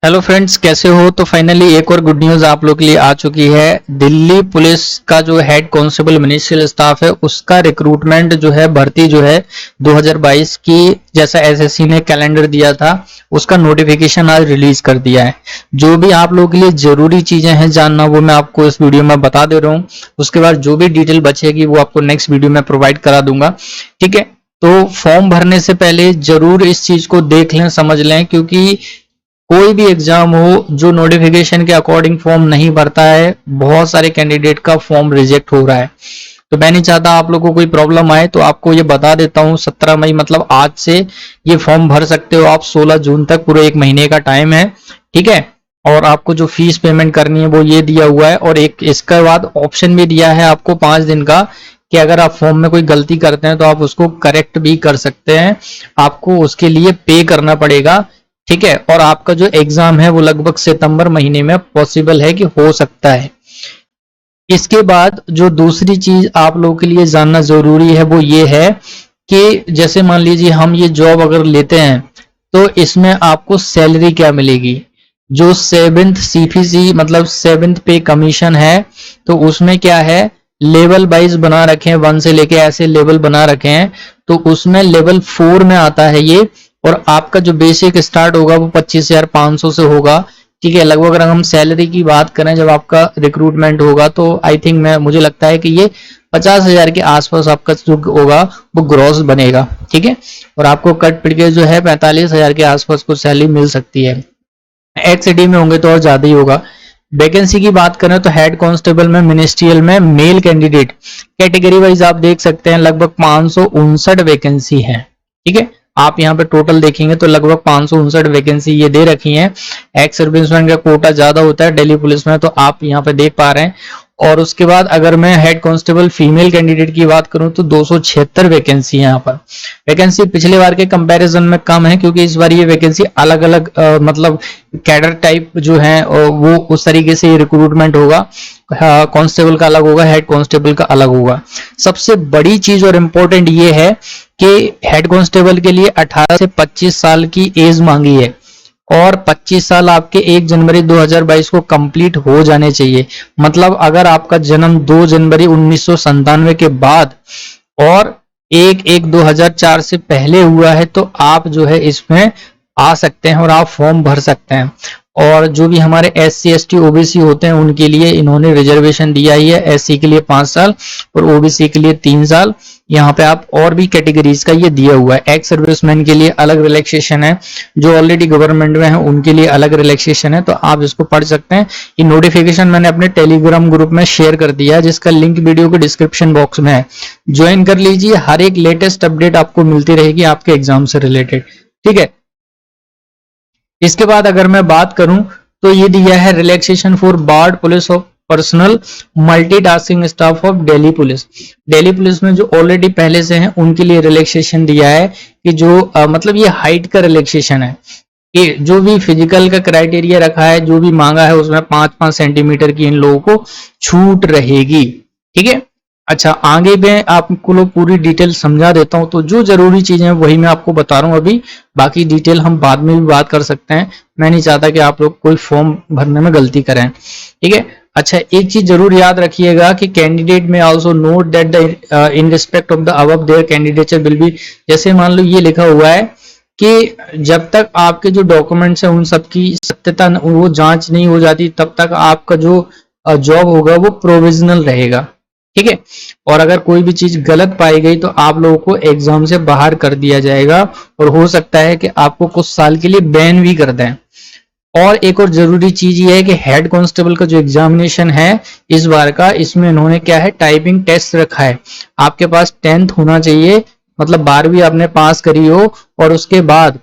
Hello friends, कैसे हो। तो फाइनली एक और गुड न्यूज़ आप लोग के लिए आ चुकी है। दिल्ली पुलिस का जो हेड कांस्टेबल मिनिस्ट्रियल स्टाफ है उसका रिक्रूटमेंट जो है, भर्ती जो है 2022 की, जैसा एसएससी ने कैलेंडर दिया था उसका नोटिफिकेशन आज रिलीज कर दिया है। जो भी आप लोगों के लिए जरूरी चीजें हैं जानना वो मैं आपको इस वीडियो में बता दे रहा हूँ। उसके बाद जो भी डिटेल बचेगी वो आपको नेक्स्ट वीडियो में प्रोवाइड करा दूंगा, ठीक है। तो फॉर्म भरने से पहले जरूर इस चीज को देख लें, समझ लें, क्योंकि कोई भी एग्जाम हो जो नोटिफिकेशन के अकॉर्डिंग फॉर्म नहीं भरता है, बहुत सारे कैंडिडेट का फॉर्म रिजेक्ट हो रहा है। तो मैं नहीं चाहता आप लोगों को कोई प्रॉब्लम आए, तो आपको ये बता देता हूँ 17 मई मतलब आज से ये फॉर्म भर सकते हो आप। 16 जून तक पूरे एक महीने का टाइम है, ठीक है। और आपको जो फीस पेमेंट करनी है वो ये दिया हुआ है, और एक इसके बाद ऑप्शन भी दिया है आपको 5 दिन का कि अगर आप फॉर्म में कोई गलती करते हैं तो आप उसको करेक्ट भी कर सकते हैं। आपको उसके लिए पे करना पड़ेगा, ठीक है। और आपका जो एग्जाम है वो लगभग सितंबर महीने में पॉसिबल है कि हो सकता है। इसके बाद जो दूसरी चीज आप लोगों के लिए जानना जरूरी है वो ये है कि जैसे मान लीजिए हम ये जॉब अगर लेते हैं तो इसमें आपको सैलरी क्या मिलेगी। जो 7th CPC मतलब 7th पे कमीशन है, तो उसमें क्या है, लेवल वाइज बना रखे हैं, 1 से लेके ऐसे लेवल बना रखे हैं। तो उसमें लेवल 4 में आता है ये, और आपका जो बेसिक स्टार्ट होगा वो 25,500 से होगा, ठीक है। लगभग अगर हम सैलरी की बात करें जब आपका रिक्रूटमेंट होगा तो आई थिंक मुझे लगता है कि ये 50,000 के आसपास आपका जो होगा वो ग्रॉस बनेगा, ठीक है। और आपको कट पिट के जो है 45,000 के आसपास कुछ सैलरी मिल सकती है। एक्सडी में होंगे तो और ज्यादा ही होगा। वैकेंसी की बात करें तो हेड कांस्टेबल में मिनिस्ट्रियल में मेल कैंडिडेट कैटेगरी वाइज आप देख सकते हैं लगभग 559 वैकेंसी है, ठीक है। आप यहाँ पे टोटल देखेंगे तो लगभग 559 वैकेंसी ये दे रखी हैं। एक्स सर्विसमैन का कोटा ज्यादा होता है दिल्ली पुलिस में, तो आप यहाँ पे देख पा रहे हैं। और उसके बाद अगर मैं हेड कांस्टेबल फीमेल कैंडिडेट की बात करूं तो 276 वैकेंसी है यहाँ पर। वैकेंसी पिछले बार के कंपैरिजन में कम है, क्योंकि इस बार ये वैकेंसी अलग अलग मतलब कैडर टाइप जो है वो उस तरीके से रिक्रूटमेंट होगा। कांस्टेबल का अलग होगा, हेड कांस्टेबल का अलग होगा। सबसे बड़ी चीज और इम्पोर्टेंट ये है कि हेड कांस्टेबल के लिए 18 से 25 साल की एज मांगी है, और 25 साल आपके 1 जनवरी 2022 को कंप्लीट हो जाने चाहिए। मतलब अगर आपका जन्म 2 जनवरी 1997 के बाद और 1/1/2004 से पहले हुआ है तो आप जो है इसमें आ सकते हैं और आप फॉर्म भर सकते हैं। और जो भी हमारे SC ST OBC होते हैं उनके लिए इन्होंने रिजर्वेशन दिया ही है। SC के लिए 5 साल और OBC के लिए 3 साल। यहाँ पे आप और भी कैटेगरीज का ये दिया हुआ है। एक्स सर्विसमैन के लिए अलग रिलैक्सेशन है, जो ऑलरेडी गवर्नमेंट में है उनके लिए अलग रिलैक्सेशन है, तो आप इसको पढ़ सकते हैं। ये नोटिफिकेशन मैंने अपने टेलीग्राम ग्रुप में शेयर कर दिया है, जिसका लिंक वीडियो के डिस्क्रिप्शन बॉक्स में है, ज्वाइन कर लीजिए। हर एक लेटेस्ट अपडेट आपको मिलती रहेगी आपके एग्जाम से रिलेटेड, ठीक है। इसके बाद अगर मैं बात करूं तो ये दिया है रिलैक्सेशन फॉर बार्ड police of personal multitasking staff of Delhi police. Delhi police में जो ऑलरेडी पहले से हैं उनके लिए रिलैक्सेशन दिया है कि जो मतलब ये हाइट का रिलैक्सेशन है कि जो भी फिजिकल का क्राइटेरिया रखा है, जो भी मांगा है उसमें 5-5 सेंटीमीटर की इन लोगों को छूट रहेगी, ठीक है। अच्छा, आगे मैं आपको पूरी डिटेल समझा देता हूं। तो जो जरूरी चीजें वही मैं आपको बता रहा हूं अभी, बाकी डिटेल हम बाद में भी बात कर सकते हैं। मैं नहीं चाहता कि आप लोग कोई फॉर्म भरने में गलती करें, ठीक है। अच्छा, एक चीज जरूर याद रखिएगा कि कैंडिडेट में also note that the in respect of the above their candidature will be, जैसे मान लो ये लिखा हुआ है कि जब तक आपके जो डॉक्यूमेंट्स हैं उन सब की सत्यता वो जांच नहीं हो जाती तब तक आपका जो जॉब होगा वो प्रोविजनल रहेगा, ठीक है। और अगर कोई भी चीज गलत पाई गई तो आप लोगों को एग्जाम से बाहर कर दिया जाएगा, और हो सकता है कि आपको कुछ साल के लिए बैन भी कर दें। और एक और जरूरी चीज ये है कि हेड कांस्टेबल का जो एग्जामिनेशन है इस बार का, इसमें इन्होंने क्या है, टाइपिंग टेस्ट रखा है। आपके पास 10th होना चाहिए, मतलब 12वीं आपने पास करी हो, और उसके बाद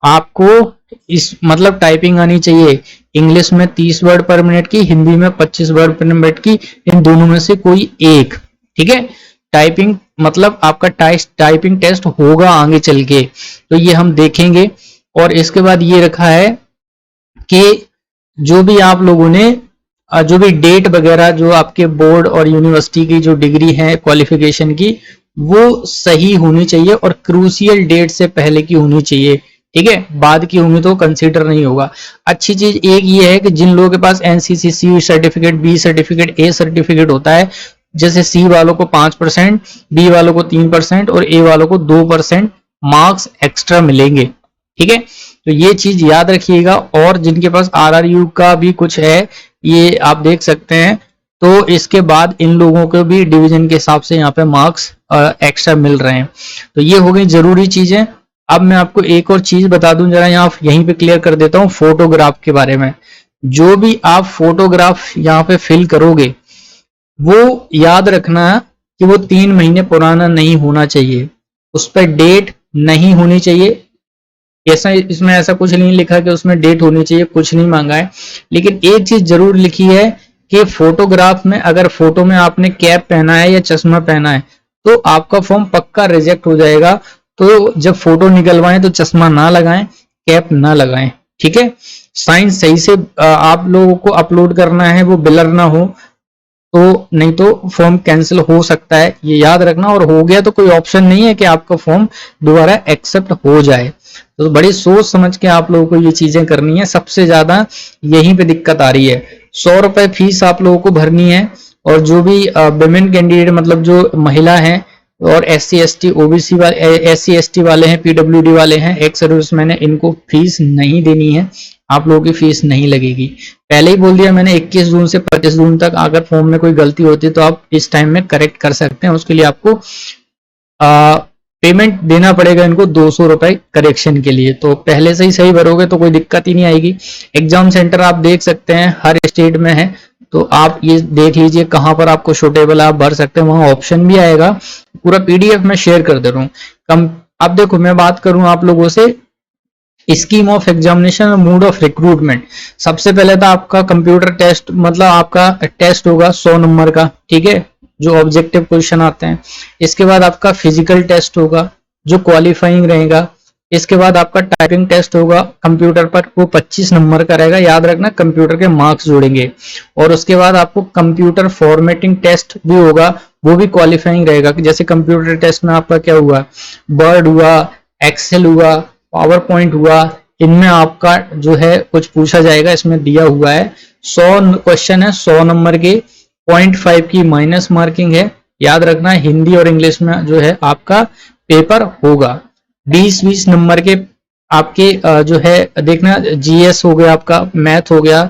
आपको इस मतलब टाइपिंग आनी चाहिए। इंग्लिश में 30 वर्ड पर मिनट की, हिंदी में 25 वर्ड पर मिनट की, इन दोनों में से कोई एक, ठीक है। टाइपिंग मतलब आपका टाइपिंग टेस्ट होगा आगे चल के, तो ये हम देखेंगे। और इसके बाद ये रखा है कि जो भी आप लोगों ने जो भी डेट वगैरह जो आपके बोर्ड और यूनिवर्सिटी की जो डिग्री है क्वालिफिकेशन की वो सही होनी चाहिए और क्रूशियल डेट से पहले की होनी चाहिए, ठीक है, बाद की होंगी तो कंसीडर नहीं होगा। अच्छी चीज एक ये है कि जिन लोगों के पास NCC C certificate, B certificate, A certificate होता है, जैसे सी वालों को 5%, बी वालों को 3% और ए वालों को 2% मार्क्स एक्स्ट्रा मिलेंगे। ठीक है, तो ये चीज याद रखिएगा। और जिनके पास आरआरयू का भी कुछ है, ये आप देख सकते हैं, तो इसके बाद इन लोगों को भी डिवीजन के हिसाब से यहाँ पे मार्क्स एक्स्ट्रा मिल रहे हैं। तो ये हो गई जरूरी चीजें। अब मैं आपको एक और चीज बता दूं, जरा यहाँ यहीं पे क्लियर कर देता हूँ फोटोग्राफ के बारे में। जो भी आप फोटोग्राफ यहाँ पे फिल करोगे, वो याद रखना कि वो 3 महीने पुराना नहीं होना चाहिए, उस पर डेट नहीं होनी चाहिए। ऐसा इसमें ऐसा कुछ नहीं लिखा कि उसमें डेट होनी चाहिए, कुछ नहीं मांगा है। लेकिन एक चीज जरूर लिखी है कि फोटोग्राफ में अगर फोटो में आपने कैप पहना है या चश्मा पहना है तो आपका फॉर्म पक्का रिजेक्ट हो जाएगा। तो जब फोटो निकलवाएं तो चश्मा ना लगाएं, कैप ना लगाएं। ठीक है, साइन सही से आप लोगों को अपलोड करना है, वो ब्लर ना हो, तो नहीं तो फॉर्म कैंसिल हो सकता है, ये याद रखना। और हो गया तो कोई ऑप्शन नहीं है कि आपका फॉर्म दोबारा एक्सेप्ट हो जाए। तो बड़ी सोच समझ के आप लोगों को ये चीजें करनी है, सबसे ज्यादा यहीं पे दिक्कत आ रही है। 100 रुपए फीस आप लोगों को भरनी है। और जो भी विमेन कैंडिडेट, मतलब जो महिला है और SC ST OBC वाले, SC ST वाले हैं, PWD वाले हैं, एक्स सर्विसमैन है, इनको फीस नहीं देनी है, आप लोगों की फीस नहीं लगेगी। पहले ही बोल दिया मैंने, 21 जून से 25 जून तक अगर फॉर्म में कोई गलती होती है तो आप इस टाइम में करेक्ट कर सकते हैं। उसके लिए आपको पेमेंट देना पड़ेगा इनको 200 रुपए करेक्शन के लिए। तो पहले से ही सही भरोगे तो कोई दिक्कत ही नहीं आएगी। एग्जाम सेंटर आप देख सकते हैं हर स्टेट में है, तो आप ये देख लीजिए कहां पर आपको सूटेबल आप भर सकते हैं, वहां ऑप्शन भी आएगा। पूरा PDF में शेयर कर दे रहा हूँ। अब देखो मैं बात करूं आप लोगों से स्कीम ऑफ एग्जामिनेशन और मोड ऑफ रिक्रूटमेंट। सबसे पहले तो आपका कंप्यूटर टेस्ट, मतलब आपका टेस्ट होगा 100 नंबर का, ठीक है, जो ऑब्जेक्टिव क्वेश्चन आते हैं। इसके बाद आपका फिजिकल टेस्ट होगा जो क्वालिफाइंग रहेगा। इसके बाद आपका टाइपिंग टेस्ट होगा कंप्यूटर पर, वो 25 नंबर का रहेगा, याद रखना कंप्यूटर के मार्क्स जोड़ेंगे। और उसके बाद आपको कंप्यूटर फॉर्मेटिंग टेस्ट भी होगा, वो भी क्वालिफाइंग रहेगा। जैसे कंप्यूटर टेस्ट में आपका क्या हुआ, वर्ड हुआ, एक्सेल हुआ, पावर पॉइंट हुआ, इनमें आपका जो है कुछ पूछा जाएगा। इसमें दिया हुआ है 100 क्वेश्चन है, 100 नंबर के, 0.5 की माइनस मार्किंग है, याद रखना। हिंदी और इंग्लिश में जो है आपका पेपर होगा। 20-20 नंबर के आपके जो है देखना, GS हो गया आपका, मैथ हो गया,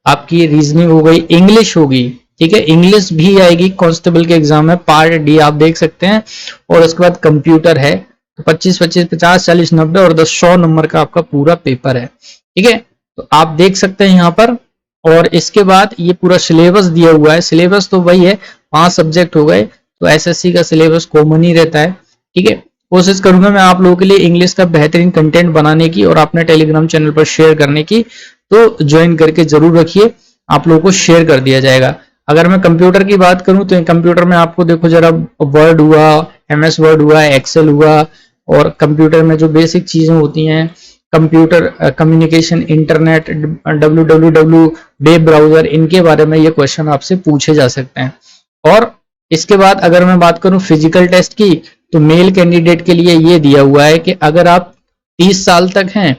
आपकी रीजनिंग हो गई, इंग्लिश होगी, ठीक है, इंग्लिश भी आएगी कांस्टेबल के एग्जाम में, पार्ट D आप देख सकते हैं। और उसके बाद कंप्यूटर है, 25-25, 50, 40, 90 और 100 नंबर का आपका पूरा पेपर है। ठीक है, तो आप देख सकते हैं यहाँ पर। और इसके बाद ये पूरा सिलेबस दिया हुआ है। सिलेबस तो वही है, 5 सब्जेक्ट हो गए, तो SSC का सिलेबस कॉमन ही रहता है। ठीक है, कोशिश करूंगा मैं आप लोगों के लिए इंग्लिश का बेहतरीन कंटेंट बनाने की और अपने टेलीग्राम चैनल पर शेयर करने की, तो ज्वाइन करके जरूर रखिए, आप लोगों को शेयर कर दिया जाएगा। अगर मैं कंप्यूटर की बात करूं तो कंप्यूटर में आपको देखो जरा, वर्ड हुआ, MS वर्ड हुआ, एक्सेल हुआ, और कंप्यूटर में जो बेसिक चीजें होती हैं, computer communication, internet, www, web browser, इनके बारे में ये क्वेश्चन आपसे पूछे जा सकते हैं। और इसके बाद अगर मैं बात करूं फिजिकल टेस्ट की, तो मेल कैंडिडेट के लिए ये दिया हुआ है कि अगर आप 30 साल तक हैं,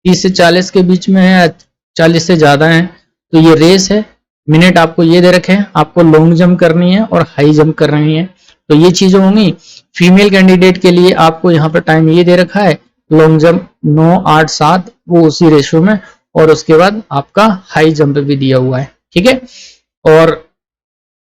30 से 40 के बीच में है, 40 से ज्यादा हैं, तो ये रेस है। मिनट आपको ये दे रखे हैं, आपको लॉन्ग जंप करनी है और हाई जंप करनी है, तो ये चीजें होंगी। फीमेल कैंडिडेट के लिए आपको यहाँ पर टाइम ये दे रखा है, लॉन्ग जंप 9, 8, 7, वो उसी रेशो में, और उसके बाद आपका हाई जंप भी दिया हुआ है। ठीक है, और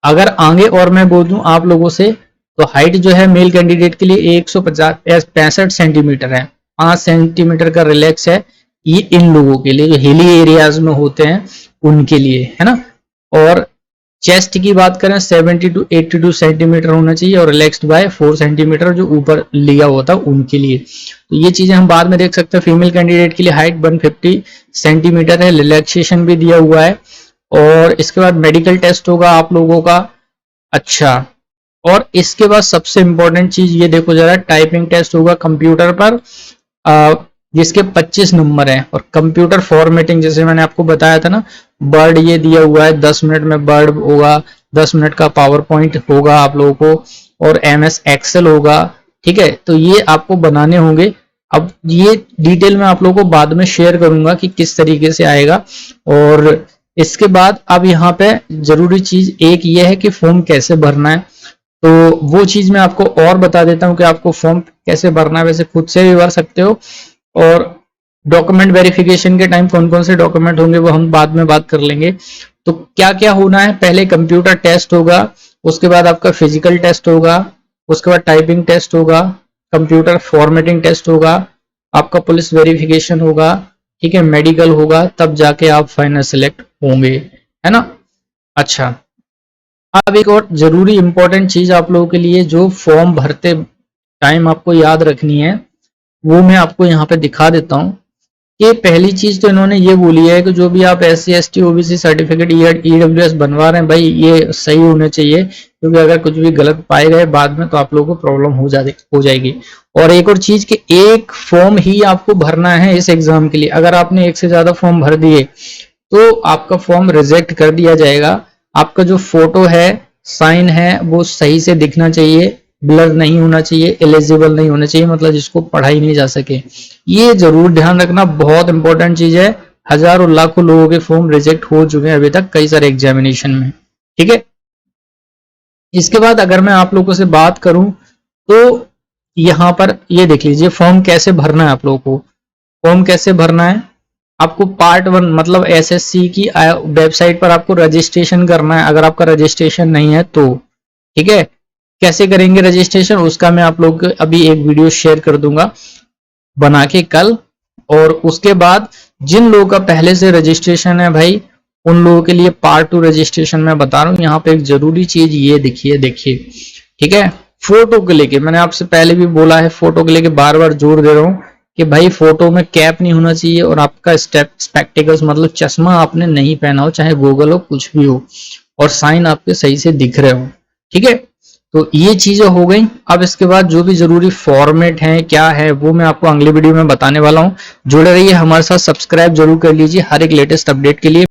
अगर आगे और मैं बोल दूं आप लोगों से, तो हाइट जो है मेल कैंडिडेट के लिए 165 सेंटीमीटर है, 5 सेंटीमीटर का रिलैक्स है। ये इन लोगों के लिए जो हिली एरियाज में होते हैं उनके लिए है ना। और चेस्ट की बात करें 70 to 82 सेंटीमीटर होना चाहिए, और रिलैक्स्ड बाय 4 सेंटीमीटर जो ऊपर लिया होता है उनके लिए। तो ये चीजें हम बाद में देख सकते हैं। फीमेल कैंडिडेट के लिए हाइट 150 सेंटीमीटर है, रिलैक्सेशन भी दिया हुआ है। और इसके बाद मेडिकल टेस्ट होगा आप लोगों का। अच्छा, और इसके बाद सबसे इंपॉर्टेंट चीज ये देखो जरा, टाइपिंग टेस्ट होगा कंप्यूटर पर, जिसके 25 नंबर हैं। और कंप्यूटर फॉर्मेटिंग, जैसे मैंने आपको बताया था ना, वर्ड ये दिया हुआ है, 10 मिनट में वर्ड होगा, 10 मिनट का पावर पॉइंट होगा आप लोगों को, और MS एक्सेल होगा। ठीक है, तो ये आपको बनाने होंगे। अब ये डिटेल में आप लोगों को बाद में शेयर करूंगा कि किस तरीके से आएगा। और इसके बाद अब यहाँ पे जरूरी चीज एक ये है कि फॉर्म कैसे भरना है, तो वो चीज मैं आपको और बता देता हूँ कि आपको फॉर्म कैसे भरना है। वैसे खुद से भी भर सकते हो, और डॉक्यूमेंट वेरिफिकेशन के टाइम कौन कौन से डॉक्यूमेंट होंगे वो हम बाद में बात कर लेंगे। तो क्या क्या होना है, पहले कंप्यूटर टेस्ट होगा, उसके बाद आपका फिजिकल टेस्ट होगा, उसके बाद टाइपिंग टेस्ट होगा, कंप्यूटर फॉर्मेटिंग टेस्ट होगा, आपका पुलिस वेरिफिकेशन होगा, ठीक है, मेडिकल होगा, तब जाके आप फाइनल सिलेक्ट होंगे, है ना। अच्छा, अब एक और जरूरी इंपॉर्टेंट चीज आप लोगों के लिए जो फॉर्म भरते टाइम आपको याद रखनी है, वो मैं आपको यहाँ पे दिखा देता हूँ। कि पहली चीज तो इन्होंने ये बोली है कि जो भी आप SC ST OBC certificate EWS बनवा रहे हैं भाई, ये सही होने चाहिए, क्योंकि अगर कुछ भी गलत पाए गए बाद में तो आप लोगों को प्रॉब्लम हो जाएगी। और एक और चीज कि एक फॉर्म ही आपको भरना है इस एग्जाम के लिए। अगर आपने एक से ज्यादा फॉर्म भर दिए तो आपका फॉर्म रिजेक्ट कर दिया जाएगा। आपका जो फोटो है, साइन है, वो सही से दिखना चाहिए, ब्लर नहीं होना चाहिए, एलिजिबल नहीं होना चाहिए, मतलब जिसको पढ़ा ही नहीं जा सके। ये जरूर ध्यान रखना, बहुत इंपॉर्टेंट चीज है। हजारों लाखों लोगों के फॉर्म रिजेक्ट हो चुके हैं अभी तक कई सारे एग्जामिनेशन में, ठीक है। इसके बाद अगर मैं आप लोगों से बात करूं तो यहाँ पर ये देख लीजिए फॉर्म कैसे भरना है। आप लोगों को फॉर्म कैसे भरना है, आपको पार्ट 1 मतलब SSC की वेबसाइट पर आपको रजिस्ट्रेशन करना है, अगर आपका रजिस्ट्रेशन नहीं है तो, ठीक है। कैसे करेंगे रजिस्ट्रेशन, उसका मैं आप लोग को अभी एक वीडियो शेयर कर दूंगा बना के कल। और उसके बाद जिन लोगों का पहले से रजिस्ट्रेशन है भाई, उन लोगों के लिए पार्ट 2 रजिस्ट्रेशन मैं बता रहा हूँ। यहाँ पे एक जरूरी चीज ये देखिए, ठीक है, फोटो को लेके मैंने आपसे पहले भी बोला है, फोटो को लेके बार बार जोर दे रहा हूँ कि भाई फोटो में कैप नहीं होना चाहिए, और आपका स्पेक्टिकल्स मतलब चश्मा आपने नहीं पहना हो, चाहे गूगल हो कुछ भी हो, और साइन आपके सही से दिख रहे हो, ठीक है। तो ये चीजें हो गई। अब इसके बाद जो भी जरूरी फॉर्मेट है क्या है वो मैं आपको अगली वीडियो में बताने वाला हूँ। जुड़े रहिए हमारे साथ, सब्सक्राइब जरूर कर लीजिए हर एक लेटेस्ट अपडेट के लिए।